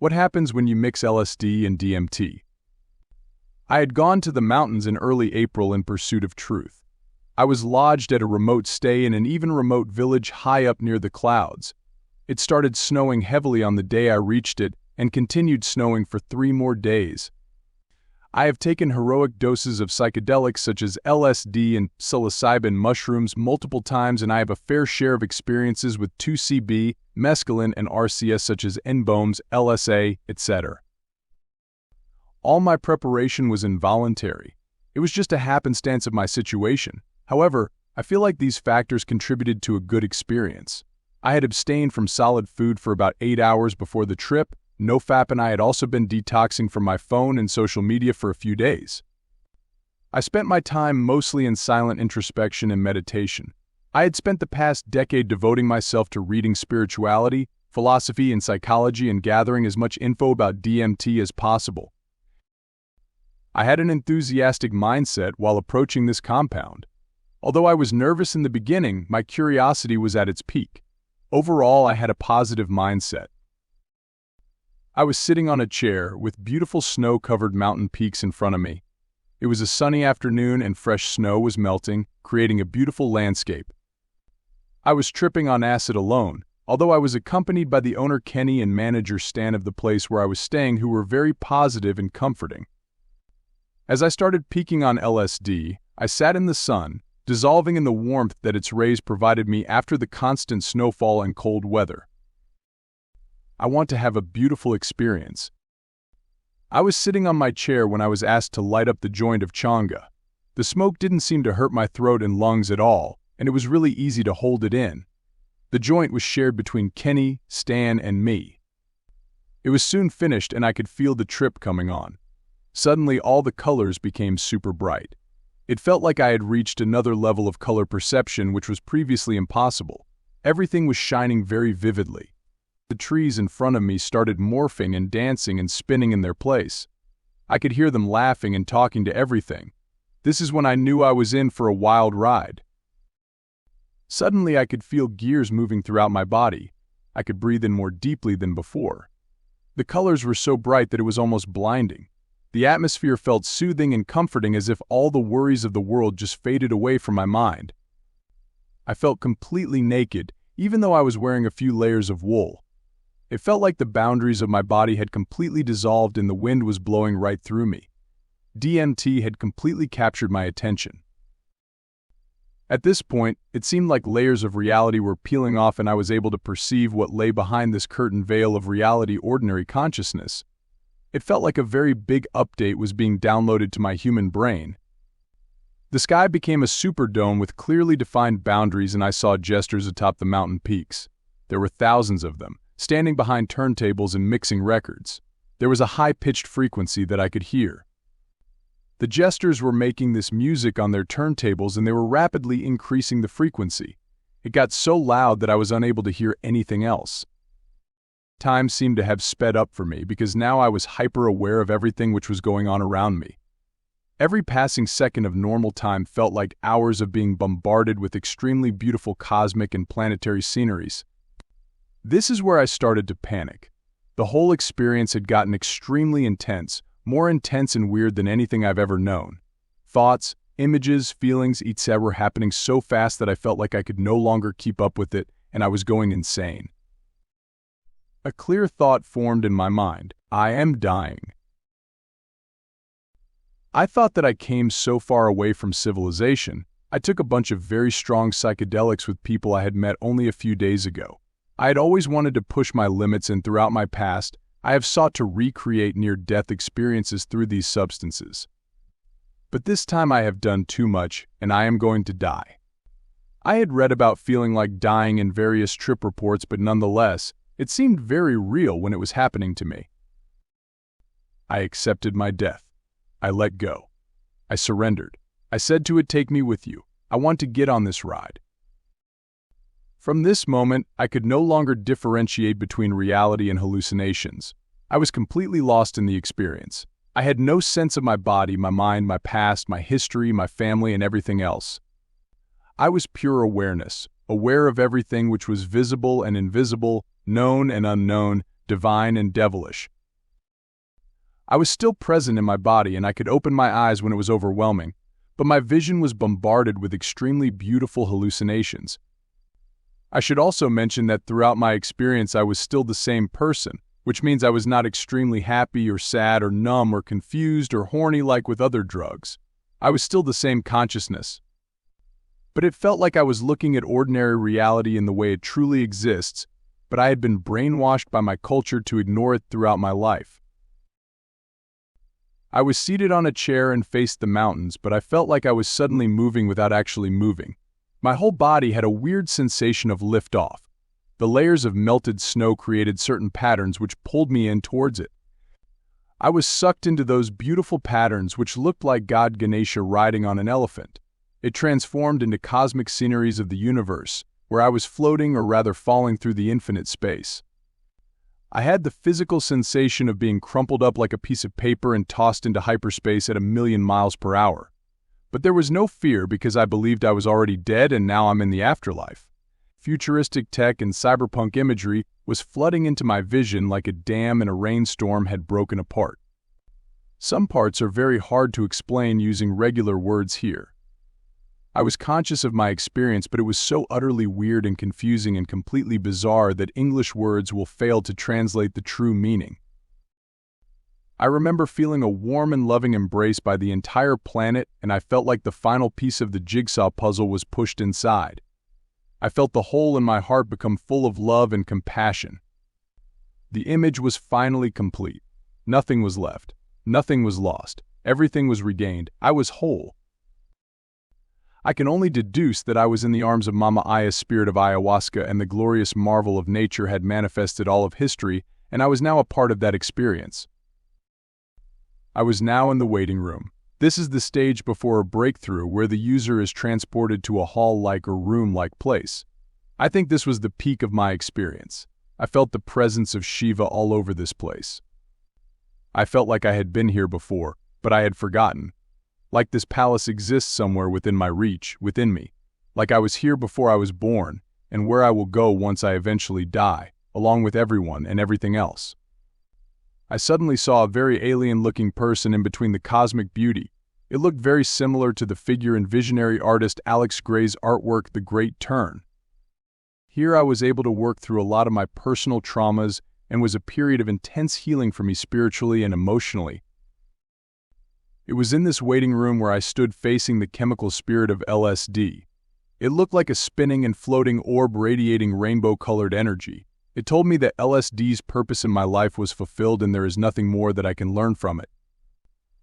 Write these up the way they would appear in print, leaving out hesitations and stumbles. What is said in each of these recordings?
What happens when you mix LSD and DMT? I had gone to the mountains in early April in pursuit of truth. I was lodged at a remote stay in an even remote village high up near the clouds. It started snowing heavily on the day I reached it and continued snowing for 3 more days. I have taken heroic doses of psychedelics such as LSD and psilocybin mushrooms multiple times, and I have a fair share of experiences with 2CB, mescaline, and RCS such as N-bombs, LSA, etc. All my preparation was involuntary. It was just a happenstance of my situation. However, I feel like these factors contributed to a good experience. I had abstained from solid food for about 8 hours before the trip. No FAP, and I had also been detoxing from my phone and social media for a few days. I spent my time mostly in silent introspection and meditation. I had spent the past decade devoting myself to reading spirituality, philosophy, and psychology and gathering as much info about DMT as possible. I had an enthusiastic mindset while approaching this compound. Although I was nervous in the beginning, my curiosity was at its peak. Overall, I had a positive mindset. I was sitting on a chair with beautiful snow-covered mountain peaks in front of me. It was a sunny afternoon and fresh snow was melting, creating a beautiful landscape. I was tripping on acid alone, although I was accompanied by the owner Kenny and manager Stan of the place where I was staying, who were very positive and comforting. As I started peaking on LSD, I sat in the sun, dissolving in the warmth that its rays provided me after the constant snowfall and cold weather. I want to have a beautiful experience. I was sitting on my chair when I was asked to light up the joint of changa. The smoke didn't seem to hurt my throat and lungs at all, and it was really easy to hold it in. The joint was shared between Kenny, Stan, and me. It was soon finished and I could feel the trip coming on. Suddenly all the colors became super bright. It felt like I had reached another level of color perception which was previously impossible. Everything was shining very vividly. The trees in front of me started morphing and dancing and spinning in their place. I could hear them laughing and talking to everything. This is when I knew I was in for a wild ride. Suddenly I could feel gears moving throughout my body. I could breathe in more deeply than before. The colors were so bright that it was almost blinding. The atmosphere felt soothing and comforting, as if all the worries of the world just faded away from my mind. I felt completely naked, even though I was wearing a few layers of wool. It felt like the boundaries of my body had completely dissolved and the wind was blowing right through me. DMT had completely captured my attention. At this point, it seemed like layers of reality were peeling off and I was able to perceive what lay behind this curtain veil of reality, ordinary consciousness. It felt like a very big update was being downloaded to my human brain. The sky became a superdome with clearly defined boundaries, and I saw jesters atop the mountain peaks. There were thousands of them, standing behind turntables and mixing records. There was a high-pitched frequency that I could hear. The jesters were making this music on their turntables and they were rapidly increasing the frequency. It got so loud that I was unable to hear anything else. Time seemed to have sped up for me because now I was hyper-aware of everything which was going on around me. Every passing second of normal time felt like hours of being bombarded with extremely beautiful cosmic and planetary sceneries. This is where I started to panic. The whole experience had gotten extremely intense, more intense and weird than anything I've ever known. Thoughts, images, feelings, etc. were happening so fast that I felt like I could no longer keep up with it, and I was going insane. A clear thought formed in my mind: I am dying. I thought that I came so far away from civilization. I took a bunch of very strong psychedelics with people I had met only a few days ago. I had always wanted to push my limits, and throughout my past, I have sought to recreate near-death experiences through these substances. But this time I have done too much, and I am going to die. I had read about feeling like dying in various trip reports, but nonetheless, it seemed very real when it was happening to me. I accepted my death. I let go. I surrendered. I said to it, "Take me with you. I want to get on this ride." From this moment, I could no longer differentiate between reality and hallucinations. I was completely lost in the experience. I had no sense of my body, my mind, my past, my history, my family, and everything else. I was pure awareness, aware of everything which was visible and invisible, known and unknown, divine and devilish. I was still present in my body and I could open my eyes when it was overwhelming, but my vision was bombarded with extremely beautiful hallucinations. I should also mention that throughout my experience I was still the same person, which means I was not extremely happy or sad or numb or confused or horny like with other drugs. I was still the same consciousness. But it felt like I was looking at ordinary reality in the way it truly exists, but I had been brainwashed by my culture to ignore it throughout my life. I was seated on a chair and faced the mountains, but I felt like I was suddenly moving without actually moving. My whole body had a weird sensation of lift-off. The layers of melted snow created certain patterns which pulled me in towards it. I was sucked into those beautiful patterns which looked like God Ganesha riding on an elephant. It transformed into cosmic sceneries of the universe, where I was floating or rather falling through the infinite space. I had the physical sensation of being crumpled up like a piece of paper and tossed into hyperspace at 1,000,000 miles per hour. But there was no fear because I believed I was already dead and now I'm in the afterlife. Futuristic tech and cyberpunk imagery was flooding into my vision like a dam in a rainstorm had broken apart. Some parts are very hard to explain using regular words here. I was conscious of my experience, but it was so utterly weird and confusing and completely bizarre that English words will fail to translate the true meaning. I remember feeling a warm and loving embrace by the entire planet, and I felt like the final piece of the jigsaw puzzle was pushed inside. I felt the hole in my heart become full of love and compassion. The image was finally complete. Nothing was left. Nothing was lost. Everything was regained. I was whole. I can only deduce that I was in the arms of Mama Aya's spirit of ayahuasca, and the glorious marvel of nature had manifested all of history, and I was now a part of that experience. I was now in the waiting room. This is the stage before a breakthrough where the user is transported to a hall-like or room-like place. I think this was the peak of my experience. I felt the presence of Shiva all over this place. I felt like I had been here before, but I had forgotten. Like this palace exists somewhere within my reach, within me. Like I was here before I was born, and where I will go once I eventually die, along with everyone and everything else. I suddenly saw a very alien-looking person in between the cosmic beauty. It looked very similar to the figure in visionary artist Alex Gray's artwork, The Great Turn. Here I was able to work through a lot of my personal traumas and was a period of intense healing for me spiritually and emotionally. It was in this waiting room where I stood facing the chemical spirit of LSD. It looked like a spinning and floating orb radiating rainbow-colored energy. It told me that LSD's purpose in my life was fulfilled and there is nothing more that I can learn from it.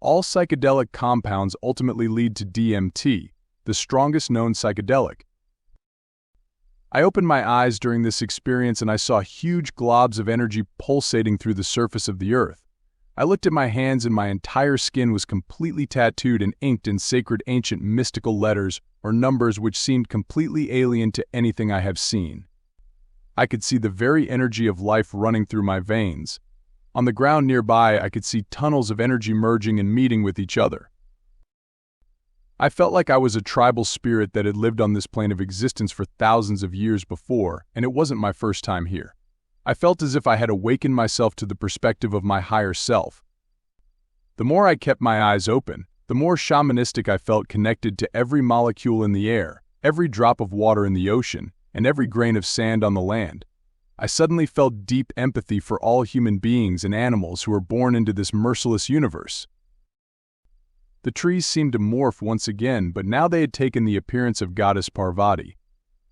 All psychedelic compounds ultimately lead to DMT, the strongest known psychedelic. I opened my eyes during this experience and I saw huge globs of energy pulsating through the surface of the earth. I looked at my hands and my entire skin was completely tattooed and inked in sacred ancient mystical letters or numbers which seemed completely alien to anything I have seen. I could see the very energy of life running through my veins. On the ground nearby, I could see tunnels of energy merging and meeting with each other. I felt like I was a tribal spirit that had lived on this plane of existence for thousands of years before, and it wasn't my first time here. I felt as if I had awakened myself to the perspective of my higher self. The more I kept my eyes open, the more shamanistic I felt, connected to every molecule in the air, every drop of water in the ocean, and every grain of sand on the land. I suddenly felt deep empathy for all human beings and animals who are born into this merciless universe. The trees seemed to morph once again, but now they had taken the appearance of goddess Parvati.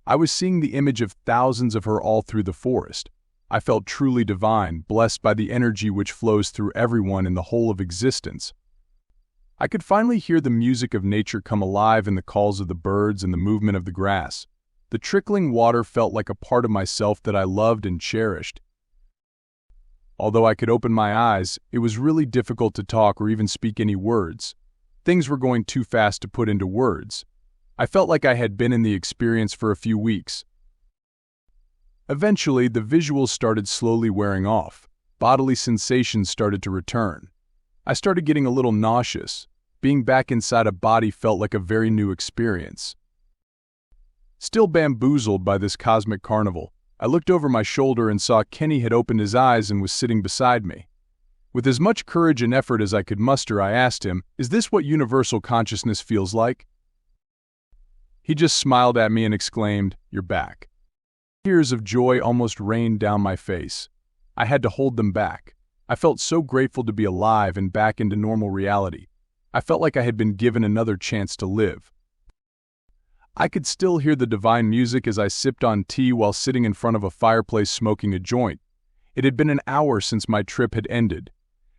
I was seeing the image of thousands of her all through the forest. I felt truly divine, blessed by the energy which flows through everyone in the whole of existence. I could finally hear the music of nature come alive in the calls of the birds and the movement of the grass. The trickling water felt like a part of myself that I loved and cherished. Although I could open my eyes, it was really difficult to talk or even speak any words. Things were going too fast to put into words. I felt like I had been in the experience for a few weeks. Eventually, the visuals started slowly wearing off. Bodily sensations started to return. I started getting a little nauseous. Being back inside a body felt like a very new experience. Still bamboozled by this cosmic carnival, I looked over my shoulder and saw Kenny had opened his eyes and was sitting beside me. With as much courage and effort as I could muster, I asked him, "Is this what universal consciousness feels like?" He just smiled at me and exclaimed, "You're back." Tears of joy almost rained down my face. I had to hold them back. I felt so grateful to be alive and back into normal reality. I felt like I had been given another chance to live. I could still hear the divine music as I sipped on tea while sitting in front of a fireplace smoking a joint. It had been an hour since my trip had ended.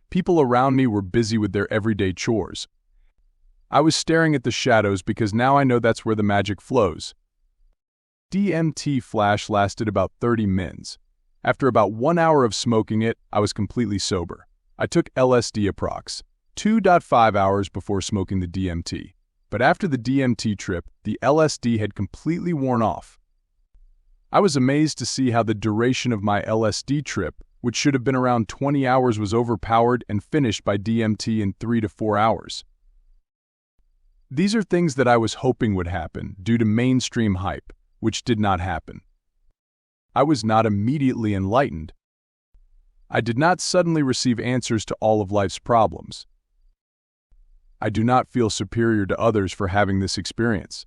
People around me were busy with their everyday chores. I was staring at the shadows because now I know that's where the magic flows. DMT flash lasted about 30 minutes. After about 1 hour of smoking it, I was completely sober. I took LSD approx. 2.5 hours before smoking the DMT. But after the DMT trip, the LSD had completely worn off. I was amazed to see how the duration of my LSD trip, which should have been around 20 hours, was overpowered and finished by DMT in 3 to 4 hours. These are things that I was hoping would happen due to mainstream hype, which did not happen. I was not immediately enlightened. I did not suddenly receive answers to all of life's problems. I do not feel superior to others for having this experience.